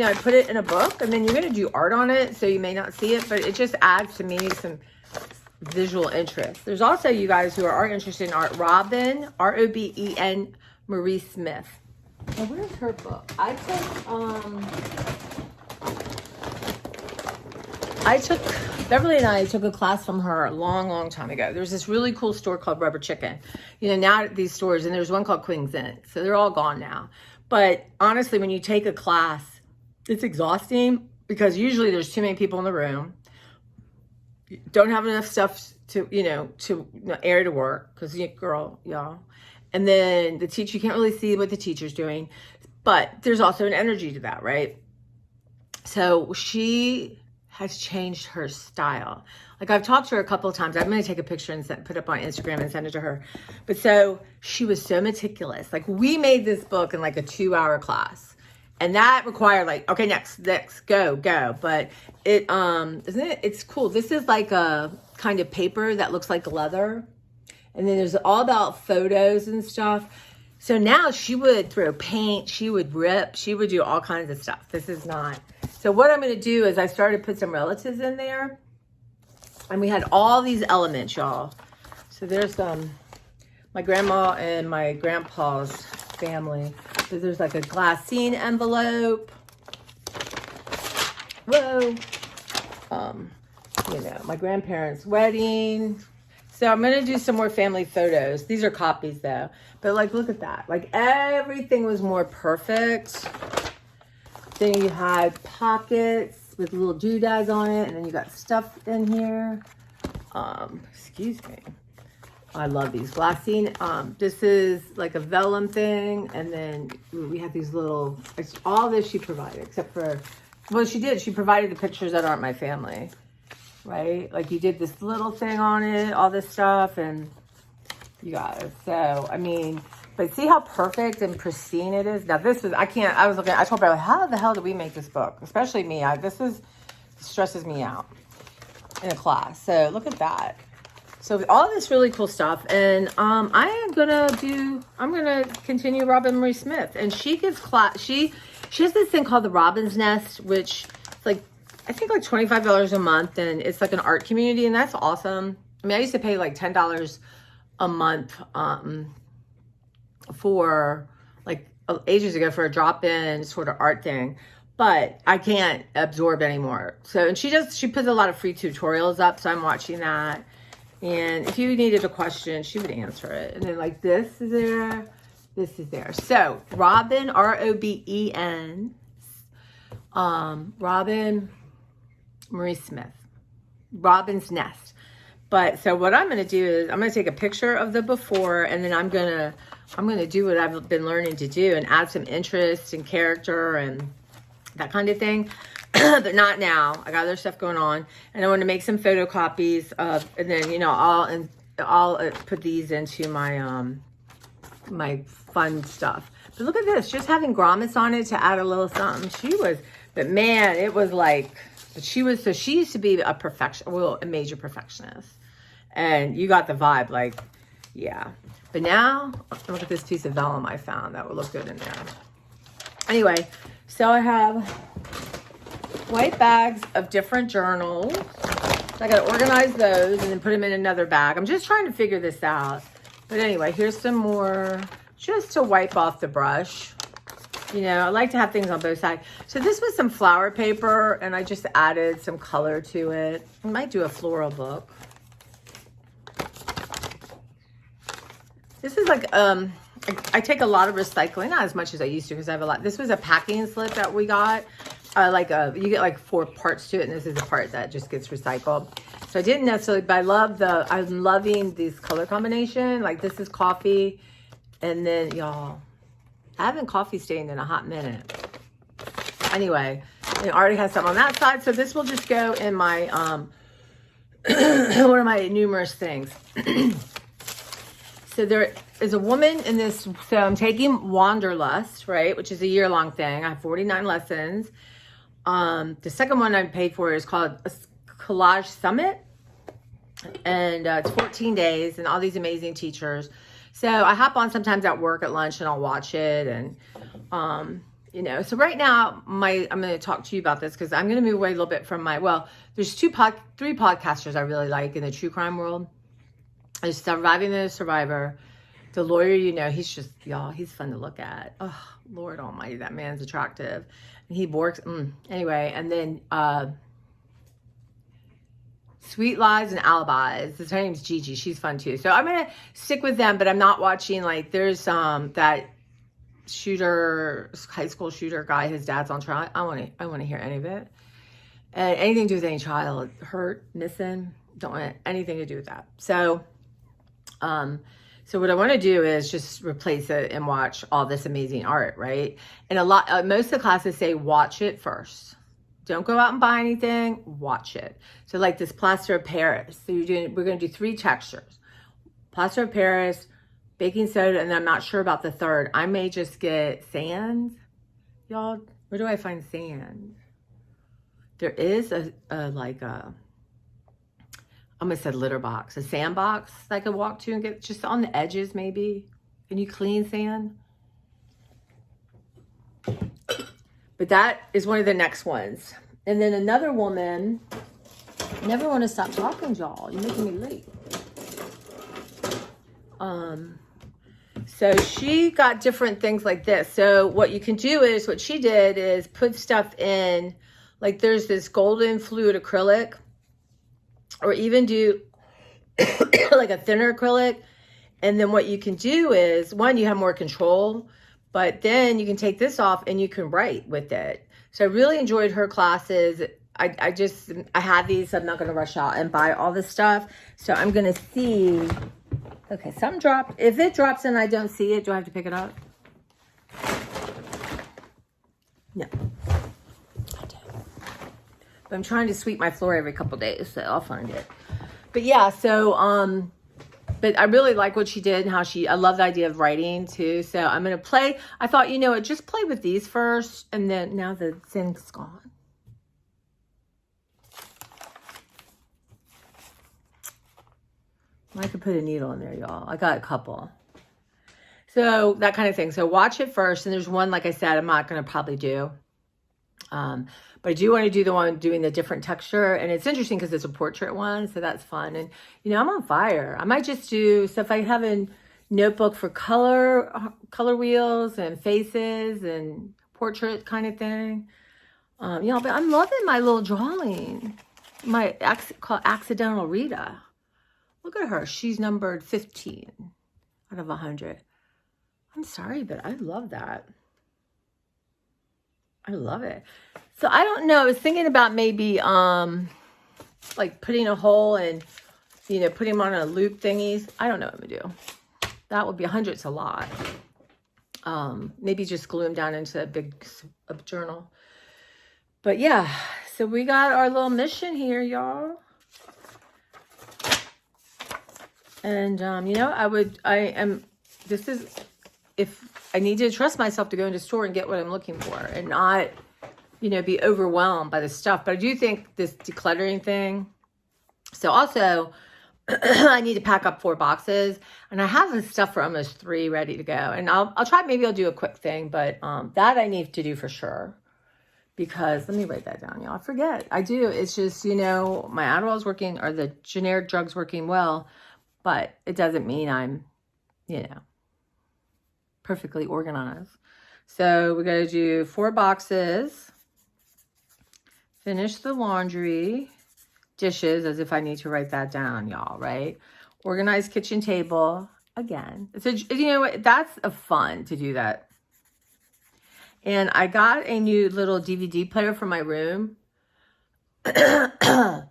I put it in a book and then you're going to do art on it. So you may not see it, but it just adds to me some visual interest. There's also you guys who are interested in art. Robin, R-O-B-E-N, Marie Smith. Now, where's her book? Beverly and I took a class from her a long, long time ago. There's this really cool store called Rubber Chicken. Now these stores, and there's one called Queen's Inn. So they're all gone now. But honestly, when you take a class, it's exhausting because usually there's too many people in the room. You don't have enough stuff to area to work because y'all. And then the teacher, you can't really see what the teacher's doing. But there's also an energy to that, right? So she has changed her style. Like I've talked to her a couple of times. I'm going to take a picture and put it up on Instagram and send it to her. But so she was so meticulous. Like we made this book in like a 2-hour class. And that required like, okay, next, go. But it's cool. This is like a kind of paper that looks like leather. And then there's all about photos and stuff. So now she would throw paint, she would rip, she would do all kinds of stuff. This is not. So what I'm going to do is I started to put some relatives in there. And we had all these elements, y'all. So there's my grandma and my grandpa's family. So there's like a glassine envelope. Whoa. My grandparents' wedding. So I'm going to do some more family photos. These are copies though. But like, look at that. Like everything was more perfect. Then you had pockets with little doodads on it. And then you got stuff in here. Excuse me. I love these glassine. This is like a vellum thing. And then we have these little, all this she provided except for, well, she did. She provided the pictures that aren't my family. Right? Like you did this little thing on it, all this stuff, and you guys. So, but see how perfect and pristine it is? Now this is, I told her, how the hell did we make this book? Especially me. This stresses me out in a class. So look at that. So all this really cool stuff. And I'm gonna continue Robin Marie Smith. And she gives class, she has this thing called the Robin's Nest, which is like, I think like $25 a month, and it's like an art community, and that's awesome. I used to pay like $10 a month for like ages ago for a drop-in sort of art thing, but I can't absorb anymore. So, and she puts a lot of free tutorials up, so I'm watching that. And if you needed a question, she would answer it. And then like this is there, this is there. So Robin, R-O-B-E-N, Robin Marie Smith, Robin's Nest. But so what I'm going to do is I'm going to take a picture of the before, and then I'm going to do what I've been learning to do and add some interest and character and that kind of thing. But not now. I got other stuff going on, and I want to make some photocopies of, and then I'll put these into my my fun stuff. But look at this, just having grommets on it to add a little something. But man, it was like. She used to be a major perfectionist, and you got the vibe, like, yeah. But now, look at this piece of vellum I found that would look good in there. Anyway, so I have white bags of different journals. So I got to organize those and then put them in another bag. I'm just trying to figure this out. But anyway, here's some more just to wipe off the brush. I like to have things on both sides. So this was some flower paper, and I just added some color to it. I might do a floral book. This is like, I take a lot of recycling, not as much as I used to because I have a lot. This was a packing slip that we got. You get like 4 parts to it, and this is a part that just gets recycled. So I didn't necessarily, but I'm loving this color combination. Like this is coffee, and then y'all, I haven't coffee stained in a hot minute. Anyway, it already has some on that side. So this will just go in my one of my numerous things. So there is a woman in this, so I'm taking Wanderlust, right, which is a year-long thing. I have 49 lessons. The second one I paid for is called Collage Summit, and it's 14 days and all these amazing teachers. So I hop on sometimes at work at lunch and I'll watch it. And you know, so right now I'm going to talk to you about this because I'm going to move away a little bit from there's three podcasters I really like in the true crime world. There's Surviving the Survivor. The Lawyer, you know, he's just, y'all, he's fun to look at. Oh, Lord almighty, that man's attractive. And he works, anyway. And then Sweet Lies and Alibis. Her name's Gigi. She's fun too. So I'm going to stick with them, but I'm not watching, like, there's that shooter, high school shooter guy, his dad's on trial. I want to hear any of it. And anything to do with any child hurt, missing, don't want anything to do with that. So, so what I want to do is just replace it and watch all this amazing art, right? And most of the classes say watch it first. Don't go out and buy anything, watch it. So like this plaster of Paris. So we're going to do 3 textures. Plaster of Paris, baking soda, and I'm not sure about the third. I may just get sand. Y'all, where do I find sand? There is I almost said litter box, a sandbox I could walk to and get just on the edges maybe. Can you clean sand? But that is one of the next ones. And then another woman, I never want to stop talking, y'all. You're making me late. So she got different things like this. So what you can do is, what she did is put stuff in, like there's this golden fluid acrylic, or even do like a thinner acrylic. And then what you can do is, one, you have more control, but then you can take this off and you can write with it. So I really enjoyed her classes. I had these, so I'm not going to rush out and buy all this stuff. So I'm going to see, okay, something dropped. If it drops and I don't see it, do I have to pick it up? No. But I'm trying to sweep my floor every couple days, so I'll find it. But yeah, so, but I really like what she did and how I love the idea of writing too. So I'm going to play. I thought, you know what, just play with these first. And then now the thing's gone. I could put a needle in there, y'all. I got a couple. So that kind of thing. So watch it first. And there's one, like I said, I'm not going to probably do. But I do want to do the one doing the different texture. And it's interesting because it's a portrait one. So that's fun. And, you know, I'm on fire. I might just do, so if I have a notebook for color wheels and faces and portrait kind of thing. You know, but I'm loving my little drawing. Called Accidental Rita. Look at her. She's numbered 15 out of 100. I'm sorry, but I love that. I love it. So I don't know. I was thinking about maybe like putting a hole and, you know, putting them on a loop thingies. I don't know what I'm going to do. That would be 100. It's a lot. Maybe just glue them down into a big journal. But yeah, so we got our little mission here, y'all. And, you know, if I need to trust myself to go into the store and get what I'm looking for and not, you know, be overwhelmed by the stuff. But I do think this decluttering thing. So also, I need to pack up 4 boxes, and I have the stuff for almost 3 ready to go. And I'll try, maybe I'll do a quick thing, but that I need to do for sure. Because, let me write that down, y'all. I forget. I do. It's just, you know, my Adderall's working, or the generic drugs working well, but it doesn't mean I'm, you know, perfectly organized. So we're going to do 4 boxes, finish the laundry, dishes, as if I need to write that down, y'all, right? Organize kitchen table, again. So, you know what, that's a fun to do that. And I got a new little DVD player for my room. My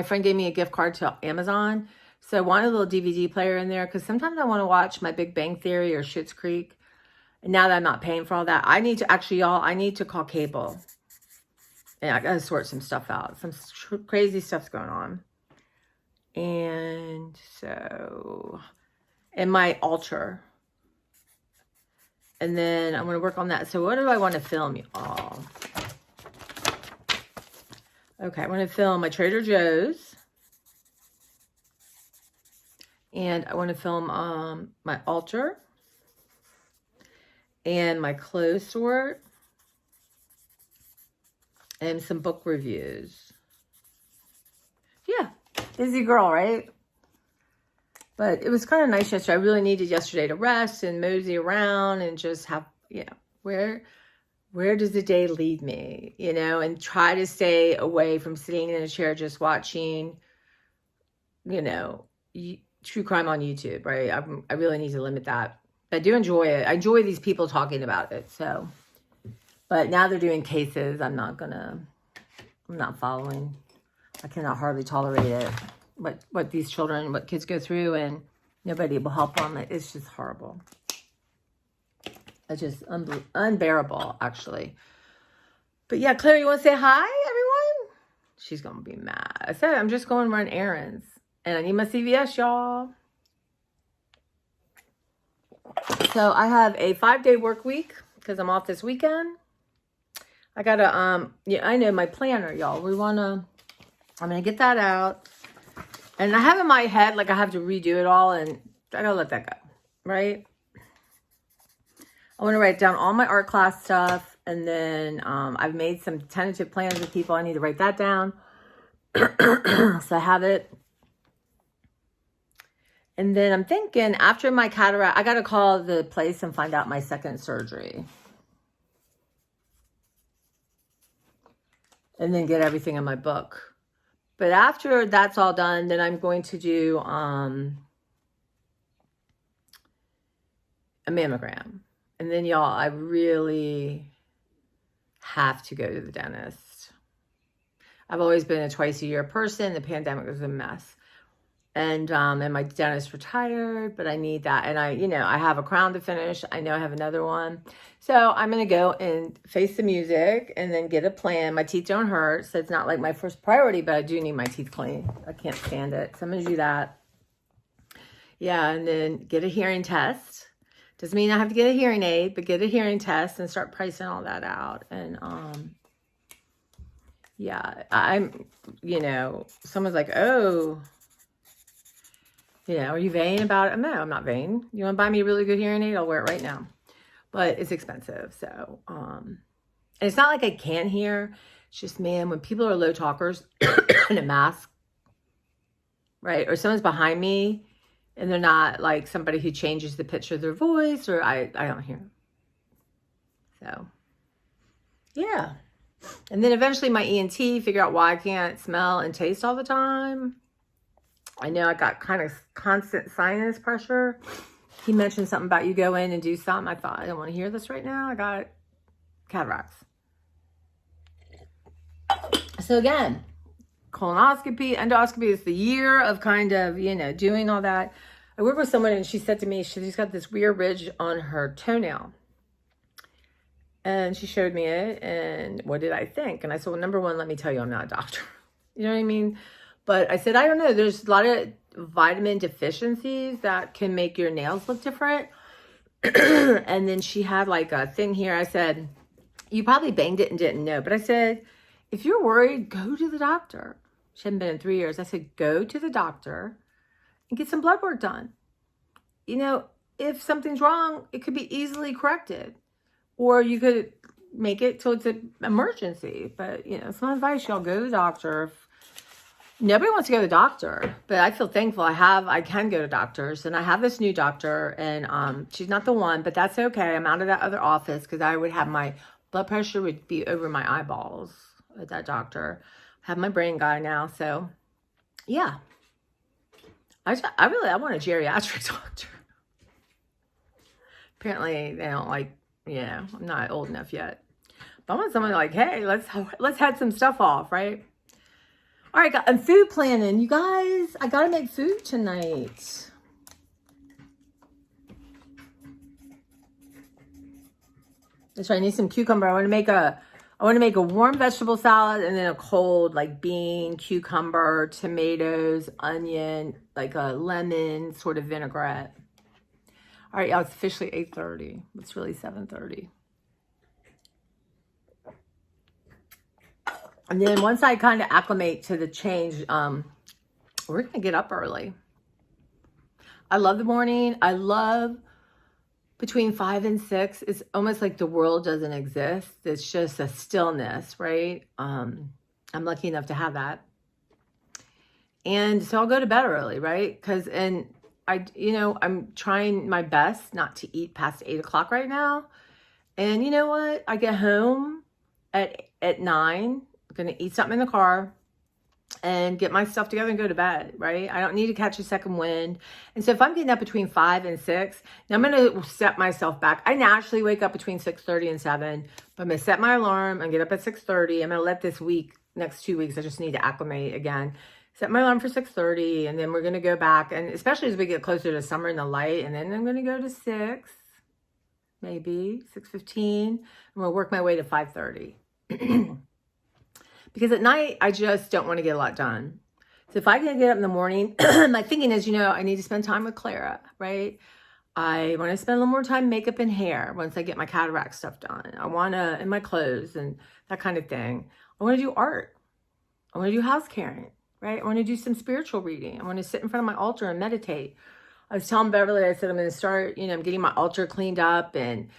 friend gave me a gift card to Amazon. So I want a little DVD player in there because sometimes I want to watch my Big Bang Theory or Schitt's Creek. And now that I'm not paying for all that, I need to, actually, y'all, I need to call cable. And I gotta sort some stuff out. Some crazy stuff's going on. And so, and my altar. And then I'm going to work on that. So what do I want to film, y'all? Okay, I want to film my Trader Joe's. And I want to film my altar. And my clothes sort. And some book reviews. Yeah, busy girl, right? But it was kind of nice yesterday. I really needed yesterday to rest and mosey around and just have, you know, where does the day lead me, you know, and try to stay away from sitting in a chair just watching, you know, true crime on YouTube, right? I really need to limit that. But I do enjoy it. I enjoy these people talking about it. So, but now they're doing cases. I'm not following. I cannot hardly tolerate it. What these children, what kids go through, and nobody will help them. It's just horrible. It's just unbearable, actually. But yeah, Claire, you want to say hi, everyone? She's going to be mad. I said, I'm just going to run errands. And I need my CVS, y'all. So I have a 5-day work week because I'm off this weekend. I got to, yeah, I know my planner, y'all. I'm going to get that out. And I have in my head, like I have to redo it all, and I gotta let that go, right? I want to write down all my art class stuff, and then I've made some tentative plans with people. I need to write that down. So I have it. And then I'm thinking, after my cataract, I gotta call the place and find out my second surgery. And then get everything in my book. But after that's all done, then I'm going to do a mammogram. And then, y'all, I really have to go to the dentist. I've always been a twice-a-year person. The pandemic was a mess. And my dentist retired, but I need that. And I have a crown to finish. I know I have another one. So I'm going to go and face the music and then get a plan. My teeth don't hurt, so it's not like my first priority, but I do need my teeth clean. I can't stand it. So I'm going to do that. Yeah, and then get a hearing test. Doesn't mean I have to get a hearing aid, but get a hearing test and start pricing all that out. And yeah, I'm, someone's like, oh, are you vain about it? No, I'm not vain. You want to buy me a really good hearing aid? I'll wear it right now. But it's expensive. So, and it's not like I can't hear. It's just, man, when people are low talkers in a mask, right? Or someone's behind me and they're not like somebody who changes the pitch of their voice, or I don't hear. So, yeah. And then eventually my ENT, figure out why I can't smell and taste all the time. I know I got kind of constant sinus pressure. He mentioned something about you go in and do something. I thought, I don't want to hear this right now. I got cataracts. So again, colonoscopy, endoscopy is the year of kind of, doing all that. I worked with someone and she said to me, she's got this weird ridge on her toenail. And she showed me it. And what did I think? And I said, well, number one, let me tell you, I'm not a doctor. You know what I mean? But I said, I don't know. There's a lot of vitamin deficiencies that can make your nails look different. And then she had like a thing here. I said, you probably banged it and didn't know. But I said, if you're worried, go to the doctor. She hadn't been in 3 years. I said, go to the doctor and get some blood work done. If something's wrong, it could be easily corrected. Or you could make it till it's an emergency. But, some advice, y'all, go to the doctor. Nobody wants to go to the doctor, but I feel thankful I can go to doctors, and I have this new doctor, and she's not the one, but that's okay. I'm out of that other office because I would have my blood pressure would be over my eyeballs at that doctor. I have my brain guy now, so yeah. I want a geriatric doctor. Apparently they don't like, I'm not old enough yet. But I want someone like, hey, let's head some stuff off, right? All right, I'm food planning. You guys, I got to make food tonight. That's right, I need some cucumber. I want to make a I want to make a warm vegetable salad and then a cold, like bean, cucumber, tomatoes, onion, like a lemon sort of vinaigrette. All right, y'all, it's officially 8:30. It's really 7:30. And then once I kind of acclimate to the change, we're going to get up early. I love the morning. I love between 5 and 6. It's almost like the world doesn't exist. It's just a stillness, right? I'm lucky enough to have that. And so I'll go to bed early, right? I'm trying my best not to eat past 8 o'clock right now. And you know what? I get home at 9. I'm going to eat something in the car and get my stuff together and go to bed, right? I don't need to catch a second wind. And so if I'm getting up between 5 and 6, now I'm going to set myself back. I naturally wake up between 6:30 and 7, but I'm going to set my alarm and get up at 6:30. I'm going to let this next 2 weeks, I just need to acclimate again. Set my alarm for 6:30, and then we're going to go back. And especially as we get closer to summer and the light, and then I'm going to go to 6, maybe 6:15. I'm going to work my way to 5:30. Because at night, I just don't want to get a lot done. So if I can get up in the morning, my thinking is, I need to spend time with Clara, right? I want to spend a little more time makeup and hair once I get my cataract stuff done. I want to, in my clothes and that kind of thing. I want to do art. I want to do house caring, right? I want to do some spiritual reading. I want to sit in front of my altar and meditate. I was telling Beverly, I said, I'm going to start, I'm getting my altar cleaned up, and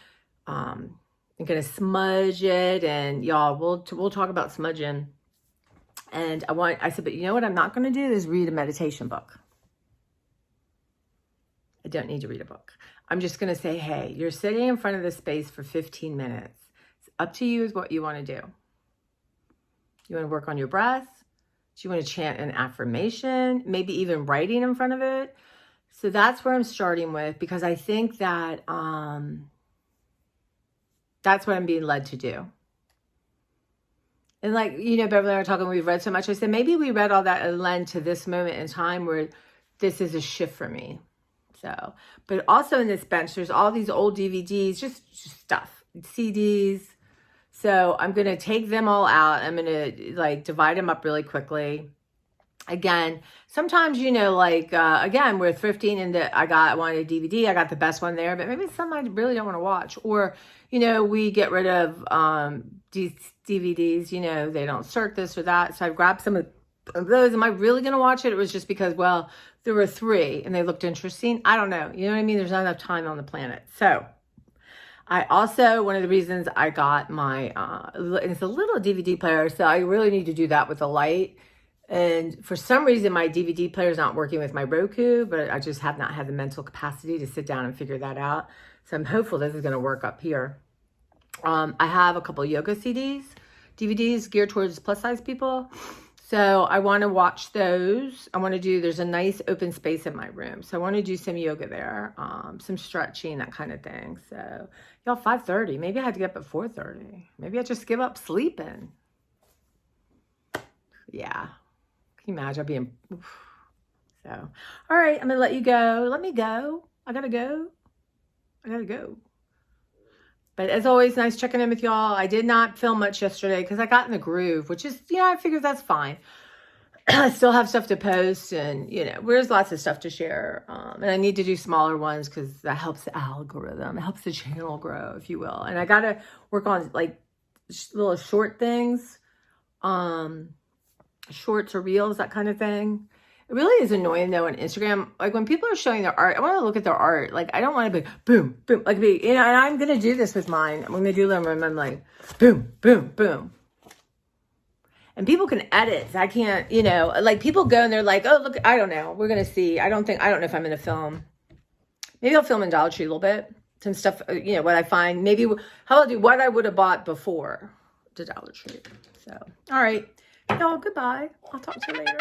I'm going to smudge it. And y'all, we'll talk about smudging. And I said, but you know what I'm not going to do is read a meditation book. I don't need to read a book. I'm just going to say, hey, you're sitting in front of this space for 15 minutes. It's up to you is what you want to do. You want to work on your breath? Do you want to chant an affirmation? Maybe even writing in front of it? So that's where I'm starting with, because I think that that's what I'm being led to do. And Beverly and I were talking, we've read so much. I said, maybe we read all that and led to this moment in time where this is a shift for me. So, but also in this bench, there's all these old DVDs, just stuff, CDs. So I'm going to take them all out. I'm going to divide them up really quickly. Again, sometimes, again, we're thrifting and I wanted a DVD. I got the best one there, but maybe some I really don't want to watch. Or, we get rid of DVDs, they don't insert this or that. So I've grabbed some of those. Am I really going to watch it? It was just because, there were 3 and they looked interesting. I don't know. You know what I mean? There's not enough time on the planet. So I also, one of the reasons I got my, it's a little DVD player. So I really need to do that with a light. And for some reason, my DVD player is not working with my Roku, but I just have not had the mental capacity to sit down and figure that out. So I'm hopeful this is going to work up here. I have a couple yoga DVDs geared towards plus size people. So I want to watch those. There's a nice open space in my room. So I want to do some yoga there, some stretching, that kind of thing. So y'all, 5:30, maybe I had to get up at 4:30. Maybe I just give up sleeping. Yeah. Can you imagine being, so, all right, I'm going to let you go. Let me go. I got to go. But as always, nice checking in with y'all. I did not film much yesterday because I got in the groove, which is, I figured that's fine. I still have stuff to post, and, there's lots of stuff to share. And I need to do smaller ones because that helps the algorithm. It helps the channel grow, if you will. And I got to work on little short things, shorts or reels, that kind of thing. It really is annoying though on Instagram. When people are showing their art, I want to look at their art. I don't want to be boom, boom, and I'm going to do this with mine. I'm going to do them and I'm like, boom, boom, boom. And people can edit. I can't, people go and they're like, oh, look, I don't know. We're going to see. I don't know if I'm going to film. Maybe I'll film in Dollar Tree a little bit. Some stuff, what I find. Maybe how I'll do what I would have bought before the Dollar Tree. So, all right. Y'all, goodbye. I'll talk to you later.